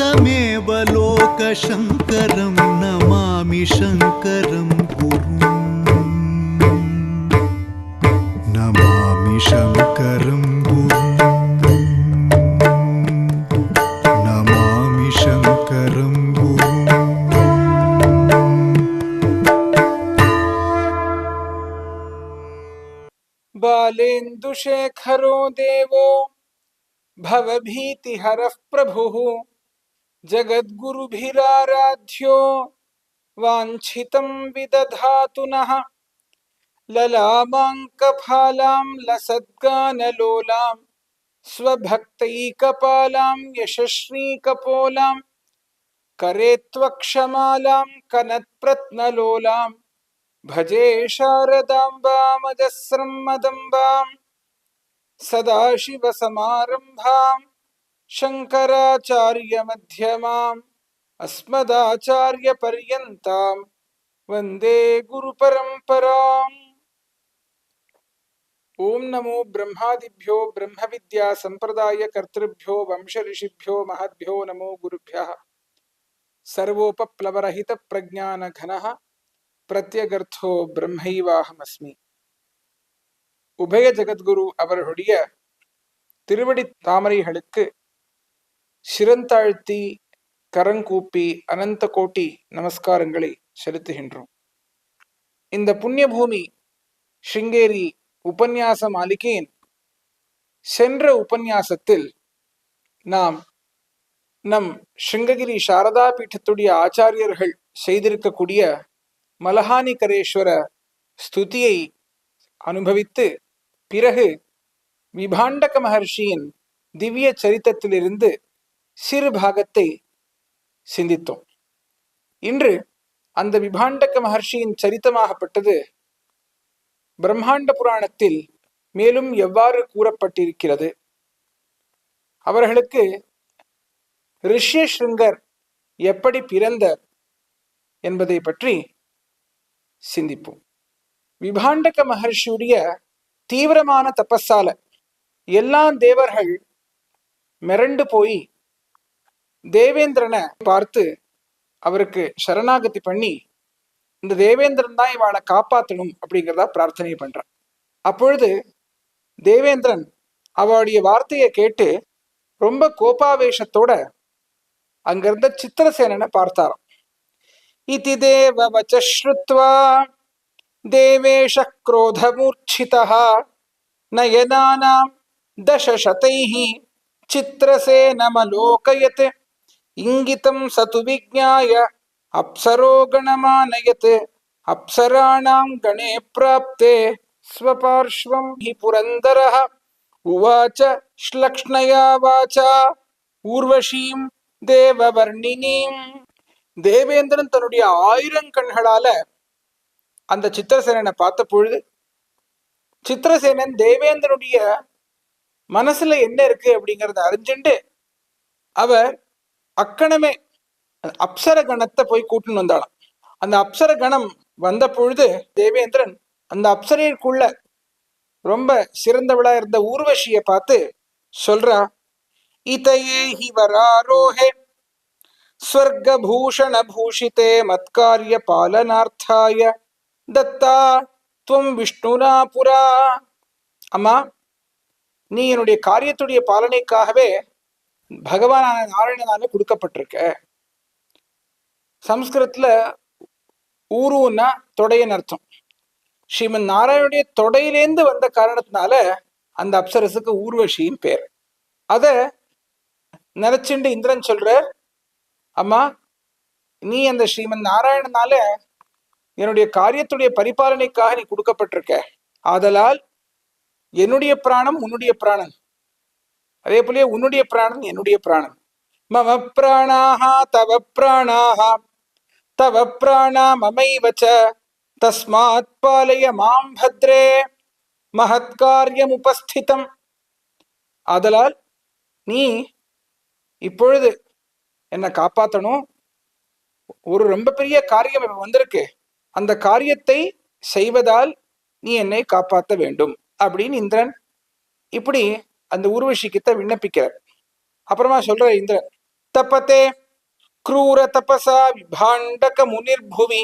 तमेव लोकशङ्करं नमामि शङ्करं गुरुं नमामि शङ्करं गुरुं नमामि शङ्करं गुरुं। बालेन्दुशेखरो देवो भवभीतिहरः प्रभुः जगद्गुरुभिराराध्यो वाञ्छितं विदधातु नः। ललामाङ्कफालां लसद्गानलोलां स्वभक्तैकपालां यशस्वीकपोलां करे त्वक्षमालां कनत्प्रत्नलोलां भजे शारदाम्बामजस्रं मदम्बां सदाशिवसमारम्भां शङ्कराचार्यमध्यमाम् अस्मदाचार्यपर्यन्तां वन्दे गुरुपरम्पराम्। ओं नमो ब्रह्मादिभ्यो ब्रह्मविद्या संप्रदाय कर्तृभ्यो वंश ऋषिभ्यो महद्भ्यो नमो गुरुभ्यः। सर्वोपप्लवरहित प्रज्ञान घनः प्रत्यगर्थो ब्रह्मैवाहमस्मि। உபய ஜகத்குரு அவர்களுடைய திருவடி தாமரைகளுக்கு சிரந்தாழ்த்தி கரங்கூப்பி அனந்த கோட்டி நமஸ்காரங்களை செலுத்துகின்றோம். இந்த புண்ணிய பூமி ஸ்ருங்கேரி உபன்யாச மாளிகையின் சென்ற உபன்யாசத்தில் நாம் நம் ஸ்ருங்ககிரி சாரதா பீட்டத்துடைய ஆச்சாரியர்கள் செய்திருக்கக்கூடிய மலஹானிகரேஸ்வர ஸ்துதியை அனுபவித்து பிறகு விபாண்டக மகர்ஷியின் திவ்ய சரித்திரத்திலிருந்து சிறு பாகத்தை சிந்தித்தோம். இன்று அந்த விபாண்டக மகர்ஷியின் சரித்தமாகப்பட்டது பிரம்மாண்ட புராணத்தில் மேலும் எவ்வாறு கூறப்பட்டிருக்கிறது, அவர்களுக்கு ரிஷ்யஸ்ருங்கர் எப்படி பிறந்தார் என்பதை பற்றி சிந்திப்போம். விபாண்டக மகர்ஷியுடைய தீவிரமான தபஸால எல்லா தேவர்கள் மிரண்டு போய் தேவேந்திரனை பார்த்து அவருக்கு சரணாகதி பண்ணி இந்த தேவேந்திரன் தான் இவாளை காப்பாற்றணும் அப்படிங்கிறதா பிரார்த்தனை பண்றான். அப்பொழுது தேவேந்திரன் அவளுடைய வார்த்தையை கேட்டு ரொம்ப கோபாவேஷத்தோட அங்கிருந்த சித்திரசேனனை பார்த்தாராம். இதி தேவ வச ஸ்ருத்வா தேவேஷ க்ரோதமூர்ச்சிதः நயனானாம் தசசதைஹி சித்திரசேனமலோகயத் இங்கிதம் சது விஜ்ஞாய அப்சரோ கணமானயத் அப்சராணாம் கணே பிராப்தே ஸ்வபார்ஷ்வம் ஹி புரந்தரः உவாச்ச ஸ்லக்ஷ்ணயா வாச்சா ஊர்வஷீம் தேவவர்ணினீம். தேவேந்திரன் தன்னுடைய 1000 கண்களால அந்த சித்திரசேனனை பார்த்த பொழுது சித்திரசேனன் தேவேந்திரனுடைய மனசுல என்ன இருக்கு அப்படிங்கறத அறிஞ்சுண்டு அவர் அக்கணமே அப்சர கணத்தை போய் கூட்டின்னு வந்தாளாம். அந்த அப்சர கணம் வந்த பொழுது தேவேந்திரன் அந்த அப்சரைக்குள்ள ரொம்ப சிறந்தவளா இருந்த ஊர்வசிய பார்த்து சொல்றா, இதையே ஹி வராரோஹே ஸ்வர்க பூஷண பூஷிதே மத்காரிய பாலனார்த்தாய தத்தா துவம் விஷ்ணுனா புரா. அம்மா, நீ என்னுடைய காரியத்துடைய பாலனைக்காகவே பகவானான நாராயணனால கொடுக்கப்பட்டிருக்க. சம்ஸ்கிருதத்துல ஊருன்னா தொடையன்னு அர்த்தம். ஸ்ரீமன் நாராயணுடைய தொடையிலேந்து வந்த காரணத்தினால அந்த அப்சரசுக்கு ஊர்வஷின்னு பேர். அத நினைச்சுண்டு இந்திரன் சொல்ற, அம்மா, நீ அந்த ஸ்ரீமன் நாராயணனால என்னுடைய காரியத்துடைய பரிபாலனைக்காக நீ கொடுக்கப்பட்டிருக்க. ஆதலால் என்னுடைய பிராணம் உன்னுடைய பிராணன், அதே போல உன்னுடைய பிராணன் என்னுடைய பிராணன். மம பிராணாஹ தவ பிராணாஹ தவ பிராணா மமைவச்ச தஸ்மாத் பாலய மாம் பத்ரே மகத்காரியம் உபஸ்திதம். ஆதலால் நீ இப்பொழுது என்னை காப்பாற்றணும். ஒரு ரொம்ப பெரிய காரியம் இப்ப வந்திருக்கு, அந்த காரியத்தை செய்வதால் நீ என்னை காப்பாற்ற வேண்டும் அப்படின்னு இந்திரன் இப்படி அந்த ஊர்வசிக்கிட்ட விண்ணப்பிக்கிறார். அப்புறமா சொல்ற இந்திரன், தபதே क्रूर तपसा विभाण्डक मुनिर्भुवि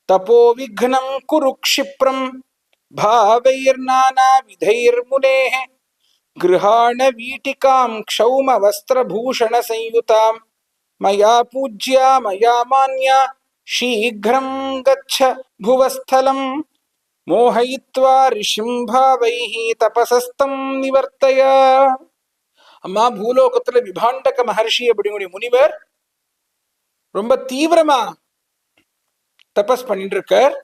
तपो विघ्नं कुरु क्षिप्रं भावैर्नाना विधैर्मुनेः गृहाण वीटिकां क्षौम वस्त्रभूषण संयुतां मया पूज्या मया मान्या शीघ्रं गच्छ भुवस्थलं मोहयित्वा ऋषिं भावैः तपसस्तं निवर्तय. அம்மா பூலோகத்துல விபாண்டக மகர்ஷி அப்படிங்கிற முனிவர் ரொம்ப தீவிரமா தபஸ் பண்ணிட்டு இருக்கார்.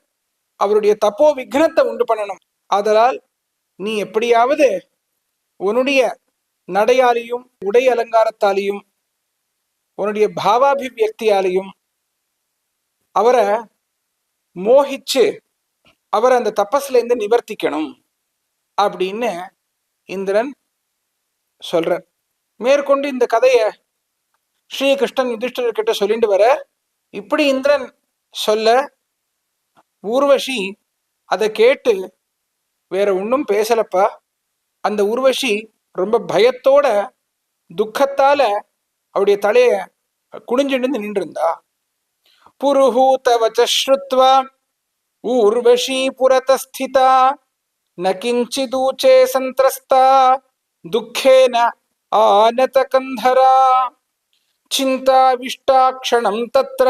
அவருடைய தப்போ விக்னத்தை உண்டு பண்ணணும். ஆதலால் நீ எப்படியாவது உன்னுடைய நடையாலையும் உடை அலங்காரத்தாலையும் உன்னுடைய பாவாபிவியக்தியாலையும் அவரை மோகிச்சு அவரை அந்த தபஸ்ல இருந்து நிவர்த்திக்கணும் அப்படின்னு இந்திரன் சொல்ற. மேற்கொண்டு இந்த கதையை ஸ்ரீகிருஷ்ணன் யுதிஷ்டிரர்கிட்ட சொல்லிட்டு வர. இப்படி இந்திரன் சொல்ல ஊர்வசி அதை கேட்டு வேற ஒன்றும் பேசலப்பா. அந்த ஊர்வசி ரொம்ப பயத்தோட துக்கத்தால அவருடைய தலைய குனிஞ்சிட்டு நின்று இருந்தா. புருஹூத வச்ச்ருத்வா ஊர்வசி புரதஸ்திதா ந கிஞ்சிதூச்சே சந்திரஸ்தா துக்கேன ஆனத கந்தரா चिन्ताविष्टाक्षणं तत्र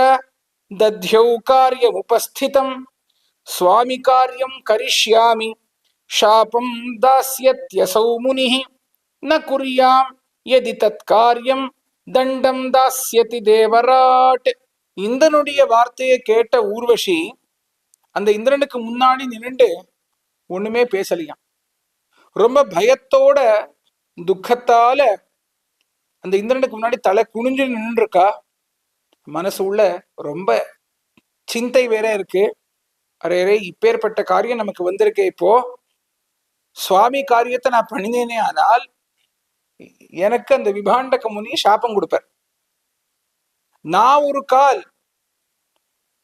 दध्यौ कार्यमुपस्थितं स्वामी कार्यं करिष्यामि शापं दास्यत्यसौ मुनिः न कुर्यां यदि तत्कार्यं दण्डं दास्यति देवराट. இந்திரனுடைய வார்த்தையை கேட்ட ஊர்வசி அந்த இந்திரனுக்கு முன்னாடி நின்று ஒண்ணுமே பேசலையாம். ரொம்ப பயத்தோட துக்கத்தால அந்த இந்திரனுக்கு முன்னாடி தலை குனிஞ்சு நின்று இருக்கா. மனசு உள்ள ரொம்ப சிந்தை வேற இருக்கு. அரே இப்பேற்பட்ட காரியம் நமக்கு வந்திருக்கு. இப்போ சுவாமி காரியத்தை நான் பண்ணினேனே ஆனால் எனக்கு அந்த விபாண்டக முனி சாபம் கொடுப்பார். நான் ஒரு கால்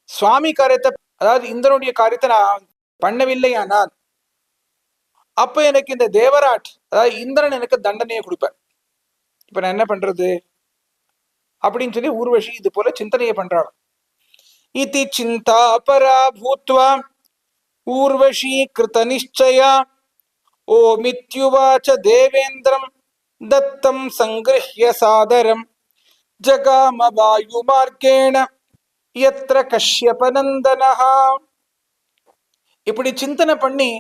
சுவாமி காரியத்தை அதாவது இந்திரனுடைய காரியத்தை நான் பண்ணவில்லை ஆனால் அப்ப எனக்கு இந்த தேவராட் அதாவது இந்திரன் எனக்கு தண்டனையை கொடுப்பார். இப்ப நான் என்ன பண்றது அப்படின்னு சொல்லி ஊர்வசி இது போல சிந்தனையை பண்றாள். இதி சிந்தா பரா பூத்வா ஊர்வசி கிருத நிச்சயா ஓமித்யுவாச்ச தேவேந்திரம் தத்தம் சங்கிருஹ்ய சாதரம் ஜகாம வாயு மார்க்கேண யத்ர கஷ்யபநந்தனஹ. இப்படி சிந்தனை பண்ணி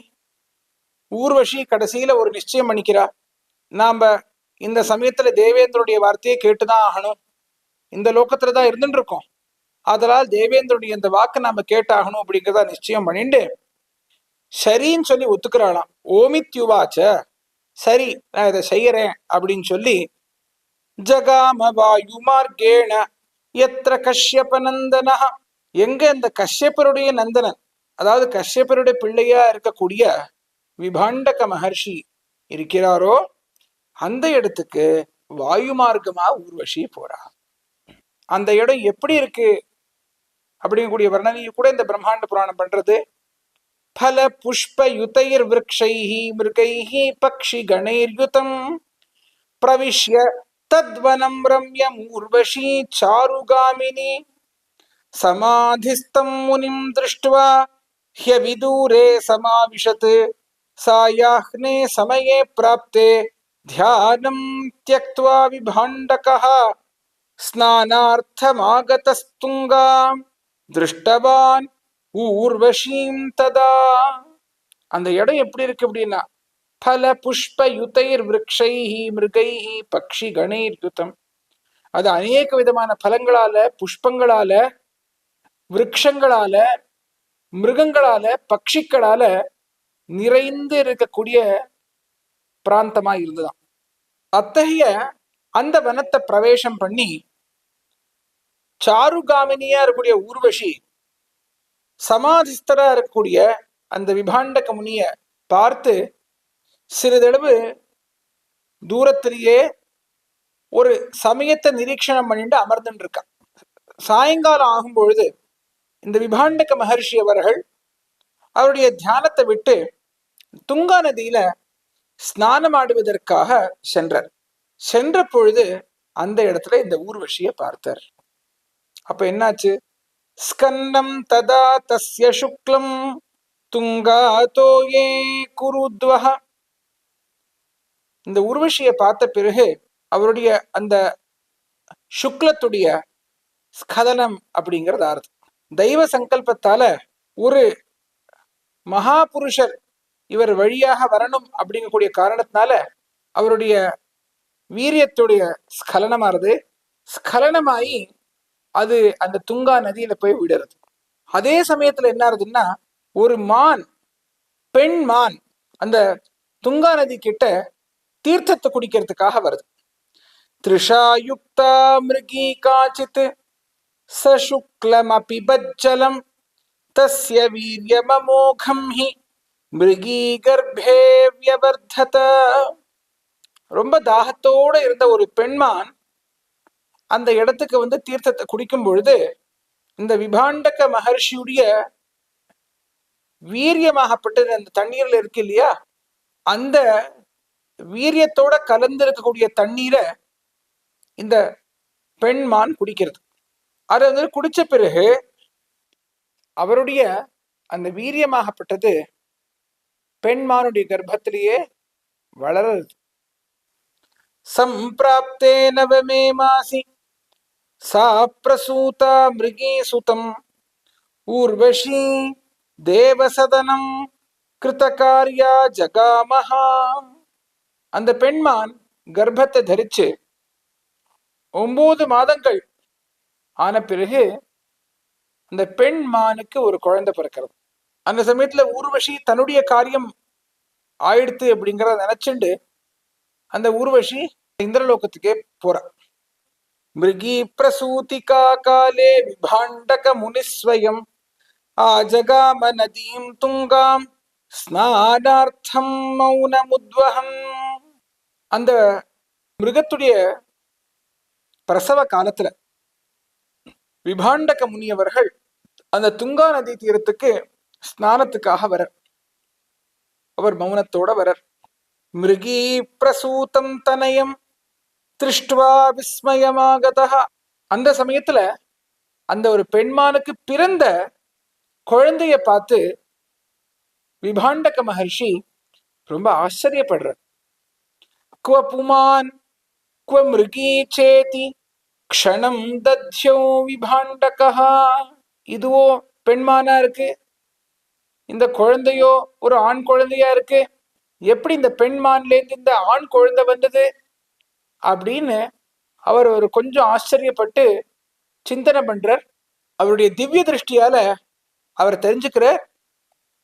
ஊர்வசி கடைசியில ஒரு நிச்சயம் பண்ணிக்கிறா. நாம இந்த சமயத்துல தேவேந்திரனுடைய வார்த்தையை கேட்டுதான் ஆகணும். இந்த லோகத்துலதான் இருந்துட்டு இருக்கோம். அதனால் தேவேந்திரனுடைய இந்த வாக்கு நாம கேட்டாகணும் அப்படிங்கிறத நிச்சயம் பண்ணிட்டு சரின்னு சொல்லி ஒத்துக்கிறாளாம். ஓமித்யுவாச்ச சரி நான் இதை செய்யறேன் அப்படின்னு சொல்லி ஜகாம வாயு மார்க்கேண யத்ர கஷ்யபநந்தன எங்க இந்த கஷ்யப்பருடைய நந்தனன் அதாவது கஷ்யப்பருடைய பிள்ளையா இருக்கக்கூடிய விபாண்டக மகர்ஷி இருக்கிறாரோ அந்த இடத்துக்கு வாயு மார்க்கமா ஊர்வசி போறா. அந்த இடம் எப்படி இருக்கு அப்படிங்கக்கூடிய வர்ணனையை கூட இந்த பிரம்மாண்ட புராணம் பண்றது. பல புஷ்ப யுதைர் விருக்ஷைஹி மிருகைஹி பக்ஷி கணைர்யுதம் பிரவிஷ்ய தத்வனம் ரம்யம் ஊர்வசி சாருகாமினி சமாதிஸ்தம் முனிம் திருஷ்ட்வா ஹ்யவிதூரே சமாவிஷத் சாயாஹ்னே சமயே பிராப்தே ध्यानं त्यक्त्वा विभाण्डकः स्नानार्थमागतस्तुङ्गां दृष्टवान् ஊர்வசீं ததா. அந்த இடம் எப்படி இருக்கு அப்படின்னா பல புஷ்ப யுதைர் விருக்ஷைஹி மிருகைஹி பக்ஷி கணைர்யுதம் அது அநேக விதமான பலங்களால புஷ்பங்களால விருட்சங்களால மிருகங்களால பட்சிகளால நிறைந்து இருக்கக்கூடிய பிராந்தமா இருந்துதான். அத்தகைய அந்த வனத்தை பிரவேசம் பண்ணி சாருகாமினியா இருக்கக்கூடிய ஊர்வசி சமாதிஸ்தரா இருக்கக்கூடிய அந்த விபாண்டக முனிய பார்த்து சிறிதளவு தூரத்திலேயே ஒரு சமயத்தை நிரீட்சணம் பண்ணிட்டு அமர்ந்துட்டு இருக்கா. சாயங்காலம் ஆகும் பொழுது இந்த விபாண்டக மகர்ஷி அவர்கள் அவருடைய தியானத்தை விட்டு துங்கா நதியில ஸ்நானம் ஆடுவதற்காக சென்றார். சென்ற பொழுது அந்த இடத்துல இந்த ஊர்வசியை பார்த்தார். அப்ப என்னாச்சு? ஸ்கன்னம் ததா தஸ்ய சுக்லம் துங்காதோ ஏ குருத்வஹ. இந்த ஊர்வசியை பார்த்த பிறகு அவருடைய அந்த சுக்லத்துடைய ஸ்கலனம் அப்படிங்கிறது ஆறுது. தெய்வ சங்கல்பத்தால ஒரு மகாபுருஷர் இவர் வழியாக வரணும் அப்படிங்கக்கூடிய காரணத்தினால அவருடைய வீரியத்துடைய ஸ்கலனமானது ஸ்கலனமாயி அது அந்த துங்கா நதியில போய் விடுறது. அதே சமயத்துல என்ன ஆகுதுன்னா, ஒரு மான், பெண் மான் அந்த துங்கா நதி கிட்ட தீர்த்தத்தை குடிக்கிறதுக்காக வருது. த்ரிஷா யுக்தா மிருகி காச்சித் சசுக்லம் அபிபஜ்ஜலம் தஸ்ய வீரியமமோகம் ஹி மிருகி கர்ப்பே வியவர்தத. ரொம்ப தாகத்தோட இருந்த ஒரு பெண்மான் அந்த இடத்துக்கு வந்து தீர்த்தத்தை குடிக்கும் பொழுது இந்த விபாண்டக மகர்ஷியுடைய வீரியமாகப்பட்டது அந்த தண்ணீர்ல இருக்கு இல்லையா, அந்த வீரியத்தோட கலந்து இருக்கக்கூடிய தண்ணீரை இந்த பெண்மான் குடிக்கிறது. அதை வந்து குடிச்ச பிறகு அவருடைய அந்த வீரியமாகப்பட்டது பெண்மானுடைய கர்ப்பத்திலேயே வளருது. சம்பிராப்தே நவமே மாசி சா பிரசூதா மிருகே சுதம் ஊர்வஷி தேவசதனம் கிருதகாரியா ஜகாமஹா. அந்த பெண்மான் கர்ப்பத்தை தரிச்சு 9 மாதங்கள் ஆன பிறகு அந்த பெண்மானுக்கு ஒரு குழந்தை பிறக்கிறது. அந்த சமயத்துல ஊர்வஷி தன்னுடைய காரியம் ஆயிடுத்து அப்படிங்கிறத நினைச்சுண்டு அந்த ஊர்வஷி இந்திரலோகத்துக்கே போற. மிருகி பிரசூதிகா காலே விபாண்டக முனிஸ்வயம் ஆஜகாம நதீம் துங்காம் ஸ்நானார்த்தம் மௌனமுத்வஹம். அந்த மிருகத்துடைய பிரசவ காலத்துல விபாண்டக முனியவர்கள் அந்த துங்கா நதி தீரத்துக்கு ஸ்நானத்துக்காக வரர். அவர் மௌனத்தோட வரர். மிருகி பிரசூதம் தனயம் திருஷ்டுவா விஸ்மயமாகதः. அந்த சமயத்துல அந்த ஒரு பெண்மானுக்கு பிறந்த குழந்தைய பார்த்து விபாண்டக மகர்ஷி ரொம்ப ஆச்சரியப்படுறார். குவ புமான் குவ மிருகி சேதி க்ஷணம் தத்யோ விபாண்டகः. இதுவோ பெண்மானா இருக்கு, இந்த குழந்தையோ ஒரு ஆண் குழந்தையா இருக்கு, எப்படி இந்த பெண்மான்லேருந்து இந்த ஆண் குழந்தை வந்தது அப்படின்னு அவர் ஒரு கொஞ்சம் ஆச்சரியப்பட்டு சிந்தனை பண்றார். அவருடைய திவ்ய திருஷ்டியால அவர் தெரிஞ்சுக்கிறார்,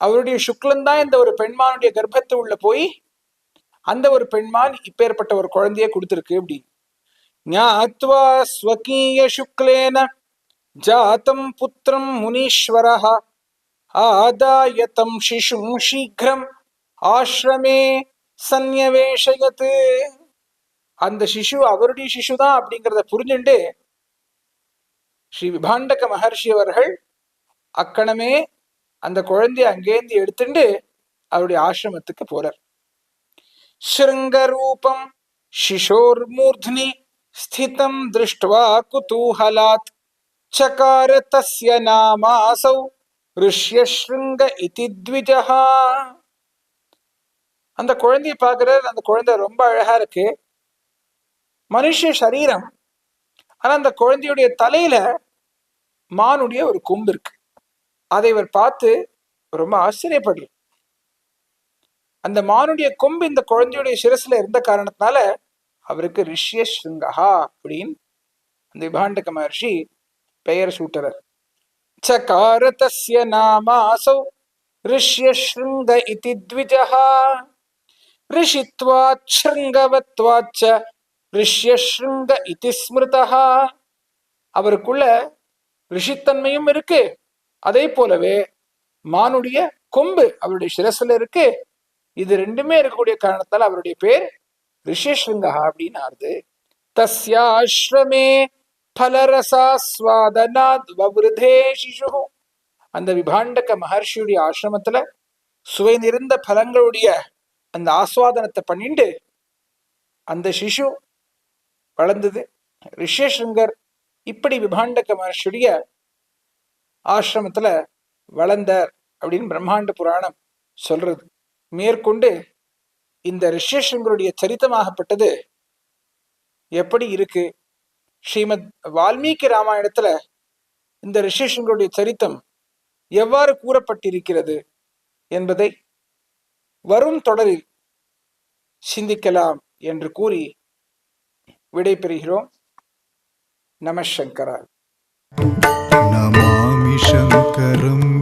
அவருடைய சுக்லந்தான் இந்த ஒரு பெண்மானுடைய கர்ப்பத்தை உள்ள போய் அந்த ஒரு பெண்மான் இப்பேற்பட்ட ஒரு குழந்தைய கொடுத்திருக்கு அப்படின்னு. ஞாத்வா ஸ்வகீய சுக்லேன ஜாதம் புத்திரம் முனீஸ்வரஹ ஆதாயதம் சிசும் சீக்கிரம் ஆஷ்ரமே சந்நிவேஷயத். அந்த சிசு அவருடைய சிசுதான் அப்படிங்கிறத புரிஞ்சுண்டு ஸ்ரீ விபாண்டக மகர்ஷி அவர்கள் அக்கணமே அந்த குழந்தைய அங்கேந்து எடுத்துட்டு அவருடைய ஆசிரமத்துக்கு போறார். ஸ்ருங்கரூபம் சிசோர் மூர்த்னி ஸ்திதம் திருஷ்ட்வா குதூஹலாத் சகார தஸ்ய நாமாசௌ ரிஷ்யஸ்ருங்க இதி த்விஜஹ. அந்த குழந்தைய பார்க்கிறார். அந்த குழந்தை ரொம்ப அழகா இருக்கு, மனுஷ சரீரம். ஆனா அந்த குழந்தையுடைய தலையில மானுடைய ஒரு கொம்பு இருக்கு. அதை இவர் பார்த்து ரொம்ப ஆச்சரியப்படுறார். அந்த மானுடைய கொம்பு இந்த குழந்தையுடைய சிரசுல இருந்த காரணத்தினால அவருக்கு ரிஷ்யஸ்ருங்கஹா அப்படின்னு அந்த விபாண்டக மகர்ஷி பெயர் சூட்டுறார். சகார தஸ்ய நாமாசௌ ரிஷ்யஸ்ருங்க இதி த்விஜஹ ரிஷித்வாத் ஸ்ருங்கவத்வாச்ச ரிஷ்யஸ்ருங்க இதி ஸ்மிருதஹ. அவருக்குள்ள ரிஷித்தன்மையும் இருக்கு, அதே போலவே மானுடைய கொம்பு அவருடைய சிரசுல இருக்கு. இது ரெண்டுமே இருக்கக்கூடிய காரணத்தால் அவருடைய பேர் ரிஷிஸ்ருங்கஹா அப்படின்னு ஆறுது. தஸ்யாஸ்ரமே பலரசாஸ்வாதனாத் வவ்ருதே சிசு. அந்த விபாண்டக மகர்ஷியுடைய ஆசிரமத்துல சுவை நிறைந்த பலங்களுடைய அந்த ஆஸ்வாதனத்தை பண்ணிட்டு அந்த சிசு வளர்ந்தது. ரிஷியசிருங்கர் இப்படி விபாண்டக மகர்ஷியுடைய ஆசிரமத்துல வளர்ந்தார் அப்படின்னு பிரம்மாண்ட புராணம் சொல்றது. மேற்கொண்டு இந்த ரிஷியசிருங்கருடைய சரித்தமாகப்பட்டது எப்படி இருக்கு, ஸ்ரீமத் வால்மீகி ராமாயணத்துல இந்த ரிஷியசிருங்கருடைய சரித்தம் எவ்வாறு கூறப்பட்டிருக்கிறது என்பதை வரும் தொடரில் சிந்திக்கலாம் என்று கூறி விடைபெறுகிறோம். நம சங்கரா. நமாமி சங்கரம்